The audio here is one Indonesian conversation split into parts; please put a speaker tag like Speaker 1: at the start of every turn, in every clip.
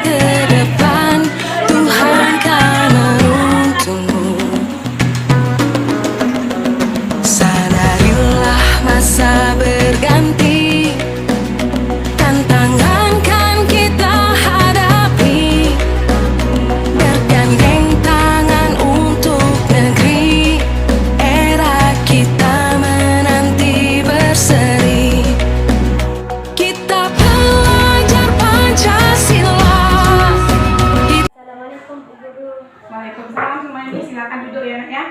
Speaker 1: ke depan, Tuhan kan menuntunmu. Sadarilah masa berganti, tantangan kan kita hadapi, bergandeng tangan untuk negeri, era kita menanti berseri. Kita belajar Pancasila.
Speaker 2: Assalamualaikum Bu Guru.
Speaker 3: Waalaikumsalam Sumaini, silakan duduk ya nak ya.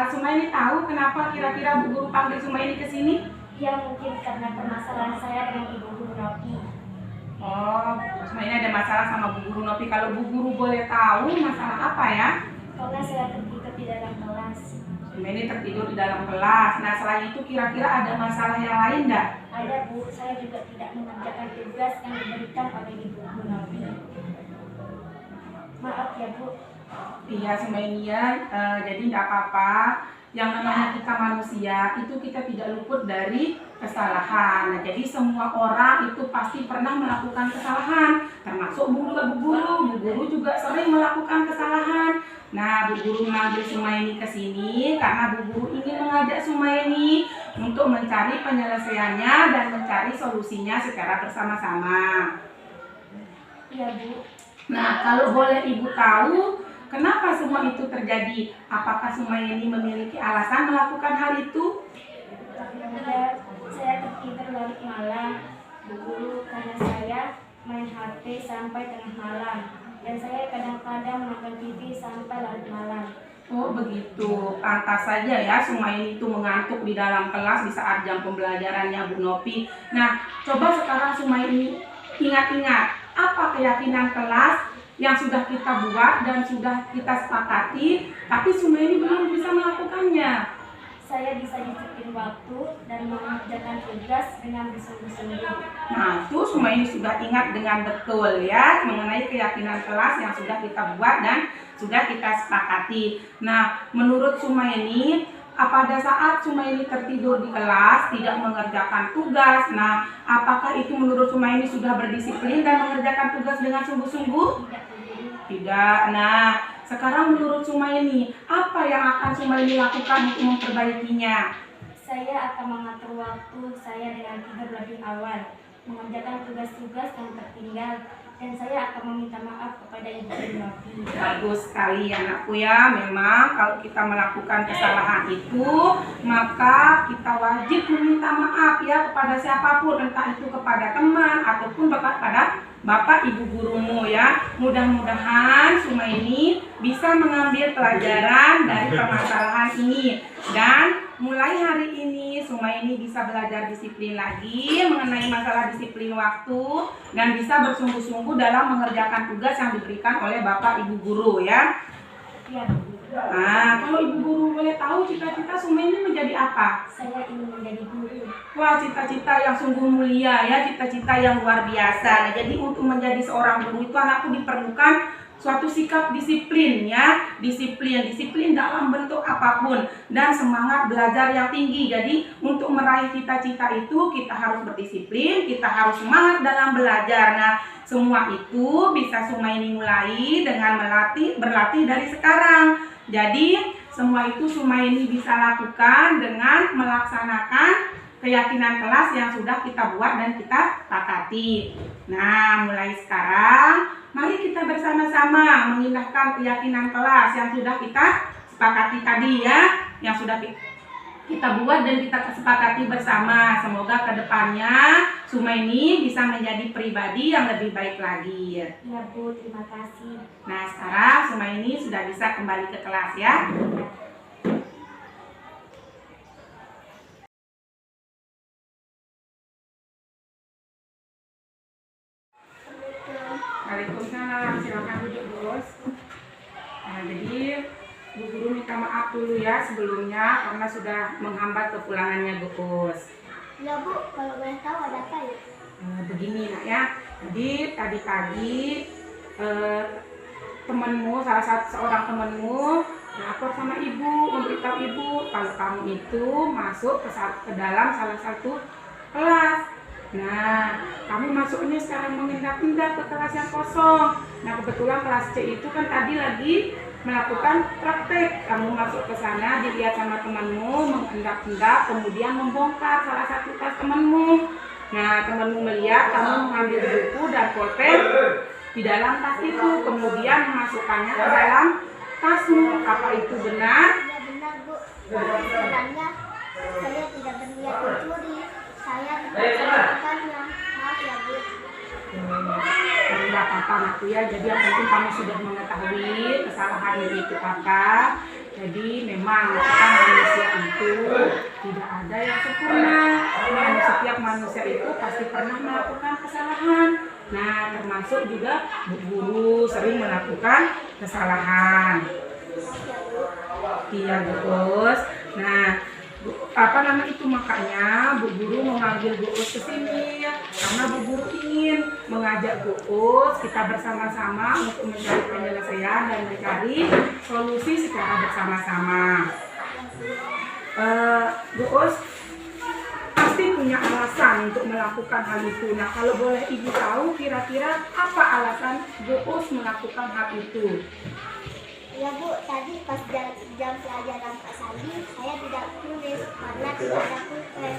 Speaker 3: Sumaini tahu kenapa kira-kira Bu Guru panggil Sumaini ke sini?
Speaker 2: Ya mungkin karena permasalahan saya dengan Ibu Guru Nopi.
Speaker 3: Oh, Sumaini ada masalah sama Bu Guru Nopi. Kalau Bu Guru boleh tahu masalah apa ya?
Speaker 2: Karena saya tertidur di dalam kelas.
Speaker 3: Sumaini tertidur di dalam kelas. Nah, selain itu kira-kira ada masalah yang lain enggak?
Speaker 2: Ada Bu, saya juga tidak mengerjakan tugas yang diberikan oleh Ibu Guru Nopi. Maaf ya Bu.
Speaker 3: Iya Sumaini ya, jadi nggak apa-apa. Yang namanya kita manusia itu kita tidak luput dari kesalahan. Nah, jadi semua orang itu pasti pernah melakukan kesalahan, termasuk Bu Guru juga sering melakukan kesalahan. Nah, Bu Guru manggil Sumaini ke sini karena Bu Guru ingin mengajak Sumaini untuk mencari penyelesaiannya dan mencari solusinya secara bersama-sama.
Speaker 2: Iya Bu.
Speaker 3: Nah, kalau boleh Ibu tahu, kenapa semua itu terjadi? Apakah Sumaini memiliki alasan melakukan hal itu?
Speaker 2: Ya, saya tertidur larut malam Bu Guru karena saya main HP sampai tengah malam. Dan saya kadang-kadang menonton TV sampai larut malam.
Speaker 3: Oh begitu, pantas saja ya Sumaini itu mengantuk di dalam kelas di saat jam pembelajarannya Bu Nopi. Nah, coba sekarang Sumaini ingat-ingat, apa keyakinan kelas yang sudah kita buat dan sudah kita sepakati, tapi Sumaini belum bisa melakukannya.
Speaker 2: Saya bisa disiplin waktu dan mengerjakan tugas dengan bersungguh-sungguh.
Speaker 3: Nah, itu Sumaini sudah ingat dengan betul ya mengenai keyakinan kelas yang sudah kita buat dan sudah kita sepakati. Nah, menurut Sumaini, pada saat Sumaini tertidur di kelas, tidak mengerjakan tugas, nah, apakah itu menurut Sumaini sudah berdisiplin dan mengerjakan tugas dengan sungguh-sungguh? Tidak. Nah, sekarang menurut Sumaini, apa yang akan Sumaini lakukan untuk memperbaikinya?
Speaker 2: Saya akan mengatur waktu saya dengan tidur lebih awal, mengerjakan tugas-tugas yang tertinggal, dan saya akan meminta maaf kepada Ibu Guru Nopi.
Speaker 3: Bagus sekali anakku ya. Memang kalau kita melakukan kesalahan itu, maka kita wajib meminta maaf ya kepada siapapun, entah itu kepada teman ataupun kepada Bapak Ibu gurumu ya. Mudah-mudahan Sumaini bisa mengambil pelajaran dari permasalahan ini, dan mulai hari ini Sumaini bisa belajar disiplin lagi mengenai masalah disiplin waktu dan bisa bersungguh-sungguh dalam mengerjakan tugas yang diberikan oleh Bapak Ibu guru ya.
Speaker 2: Ya, Bu.
Speaker 3: Nah, kalau Ibu guru boleh tahu cita-cita Sumaini menjadi apa?
Speaker 2: Saya ingin menjadi guru.
Speaker 3: Wah, cita-cita yang sungguh mulia ya, cita-cita yang luar biasa. Nah, jadi untuk menjadi seorang guru itu anakku diperlukan suatu sikap disiplin ya, disiplin dalam bentuk apapun dan semangat belajar yang tinggi. Jadi untuk meraih cita-cita itu kita harus berdisiplin, kita harus semangat dalam belajar. Nah, semua itu bisa Sumaini mulai dengan berlatih dari sekarang. Jadi semua itu Sumaini bisa lakukan dengan melaksanakan keyakinan kelas yang sudah kita buat dan kita sepakati. Nah, mulai sekarang mari kita bersama-sama mengindahkan keyakinan kelas yang sudah kita sepakati tadi ya, yang sudah kita buat dan kita kesepakati bersama. Semoga kedepannya Sumaini bisa menjadi pribadi yang lebih baik lagi.
Speaker 2: Ya Bu, terima kasih.
Speaker 3: Nah, sekarang Sumaini sudah bisa kembali ke kelas ya. Waalaikumsalam, silakan duduk Bos. Nah, jadi Bu Guru minta maaf dulu ya sebelumnya karena sudah menghambat kepulangannya Bos.
Speaker 2: Ya Bu, kalau boleh tahu ada apa ya?
Speaker 3: Begini nak ya, jadi tadi pagi temenmu, seorang temenmu lapor sama ibu, memberitahu ibu kalau kamu itu masuk ke dalam salah satu kelas. Nah, kamu masuknya sekarang mengendap-endap ke kelas yang kosong. Nah, kebetulan kelas C itu kan tadi lagi melakukan praktek. Kamu masuk ke sana, dilihat sama temanmu, mengendap-endap, kemudian membongkar salah satu tas temanmu. Nah, temanmu melihat kamu mengambil buku dan pulpen di dalam tas itu, kemudian memasukkannya ke dalam tasmu. Apa itu benar?
Speaker 2: Ya benar Bu, sebenarnya saya tidak berniat mencuri, saya terpaksa melakukannya. Maaf ya Bu.
Speaker 3: Tidak apa-apa anakku ya, jadi yang penting kamu sudah mengetahui kesalahan itu kakak. Jadi memang kita manusia itu tidak ada yang sempurna. Setiap manusia itu pasti pernah melakukan kesalahan. Nah, termasuk juga Bu Guru sering melakukan kesalahan. Iya, Gus. Nah, apa nama itu makanya Bu Guru memanggil Bu Us ke sini karena Bu Guru ingin mengajak Bu Us kita bersama-sama untuk mencari penyelesaian dan mencari solusi secara bersama-sama. Bu Us pasti punya alasan untuk melakukan hal itu. Nah, kalau boleh Ibu tahu kira-kira apa alasan Bu Us melakukan hal itu?
Speaker 2: Ya Bu, tadi pas jam pelajaran Pak Sandi, saya tidak tulis karena tidak ada pulpen.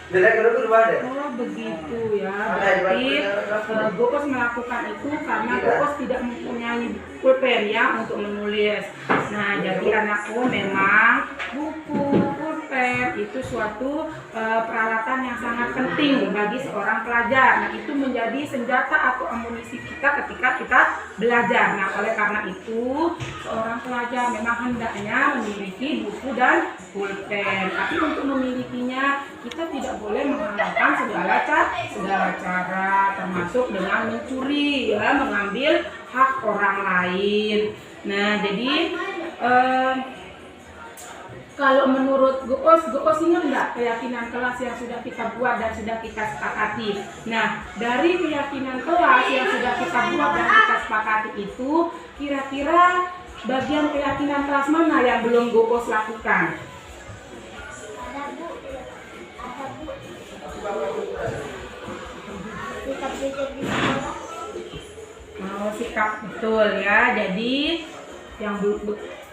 Speaker 3: Oh begitu ya, berarti Gopos melakukan itu karena Gopos tidak mempunyai pulpen ya untuk menulis. Nah, jadi anakku memang buku, pulpen itu suatu peralatan yang sangat penting bagi seorang pelajar. Nah, itu menjadi senjata atau amunisi kita ketika kita belajar. Nah, oleh karena itu seorang pelajar memang hendaknya memiliki buku dan pulpen. Tapi untuk memilikinya kita tidak boleh menggunakan segala cara, termasuk dengan mencuri, ya, mengambil hak orang lain. Nah, jadi kalau menurut Goos ingat nggak keyakinan kelas yang sudah kita buat dan sudah kita sepakati? Nah, dari keyakinan kelas yang sudah kita buat dan kita sepakati itu, kira-kira bagian keyakinan kelas mana yang belum Goos lakukan?
Speaker 2: Ada Bu, ada Bu. Sikap jujur di sekolah.
Speaker 3: Oh, sikap betul ya. Jadi yang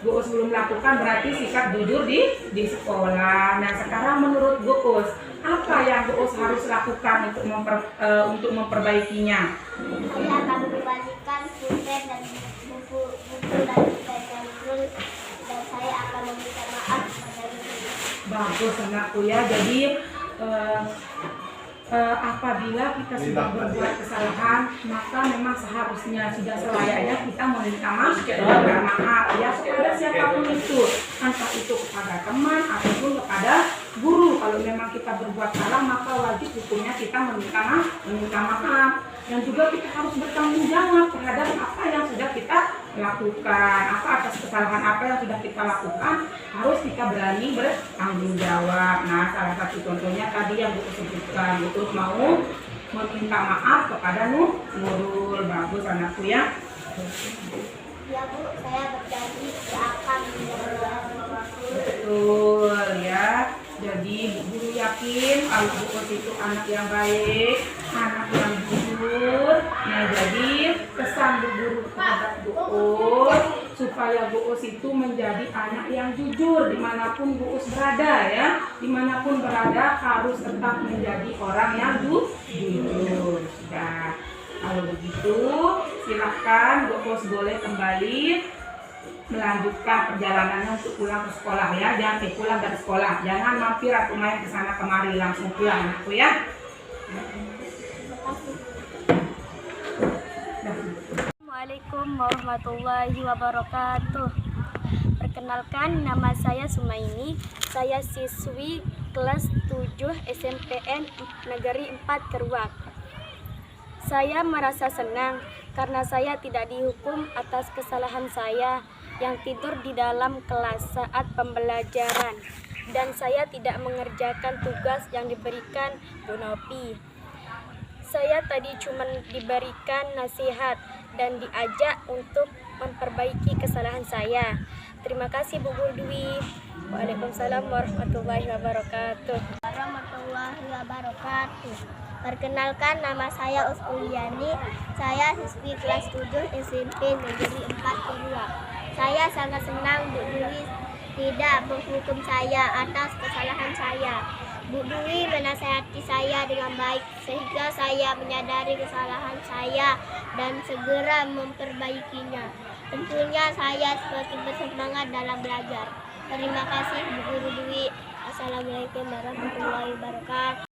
Speaker 3: Goos belum lakukan berarti sikap jujur di sekolah. Nah, sekarang menurut Goos, apa yang Goos harus lakukan untuk memperbaikinya?
Speaker 2: Saya akan mengembalikan pulpen dan buku dan pulpen dan saya akan meminta maaf kepada ibu.
Speaker 3: Bagus anakku ya. Jadi apabila kita sudah berbuat kesalahan, maka memang seharusnya sudah selayaknya kita meminta maaf ya kepada siapapun itu, entah itu kepada teman ataupun kepada guru. Kalau memang kita berbuat salah, maka wajib hukumnya kita meminta maaf, dan juga kita harus bertanggung jawab terhadap apa yang sudah kita lakukan. Atas kesalahan apa yang sudah kita lakukan, harus kita berani bertanggung jawab. Nah, salah satu contohnya tadi yang Bu sebutkan, itu mau meminta maaf kepada Nurul. Bagus anakku ya.
Speaker 2: Ya Bu, saya berjanji akan menjaga.
Speaker 3: Betul ya. Jadi Bu Guru yakin kalau Bu itu anak yang baik, anak yang jujur. Nah, jadi pesan Bu Guru kepada Bu supaya Bu itu menjadi anak yang jujur dimanapun Bu berada ya. Dimanapun berada harus tetap menjadi orang yang jujur. Nah, kalau begitu silahkan Bu boleh kembali melanjutkan perjalanannya untuk pulang ke sekolah ya. Jangan pulang dari sekolah, jangan mampir atau main ke sana kemari, langsung pulang anakku ya.
Speaker 2: Assalamualaikum warahmatullahi wabarakatuh. Perkenalkan, nama saya Sumaini. Saya siswi kelas 7 SMPN Negeri 4 Keruak. Saya merasa senang karena saya tidak dihukum atas kesalahan saya yang tidur di dalam kelas saat pembelajaran, dan saya tidak mengerjakan tugas yang diberikan Bu Nopi. Saya tadi cuma diberikan nasihat dan diajak untuk memperbaiki kesalahan saya. Terima kasih Bu Guru Dwi. Waalaikumsalam warahmatullahi wabarakatuh.
Speaker 4: Warahmatullahi wabarakatuh. Perkenalkan, nama saya Uskuliani. Saya siswi kelas 7 SMP Negeri 4 Kedua. Saya sangat senang Bu Dwi tidak menghukum saya atas kesalahan saya. Bu Dwi menasihati saya dengan baik sehingga saya menyadari kesalahan saya dan segera memperbaikinya. Tentunya saya semakin bersemangat dalam belajar. Terima kasih Bu Guru Dwi. Assalamualaikum warahmatullahi wabarakatuh.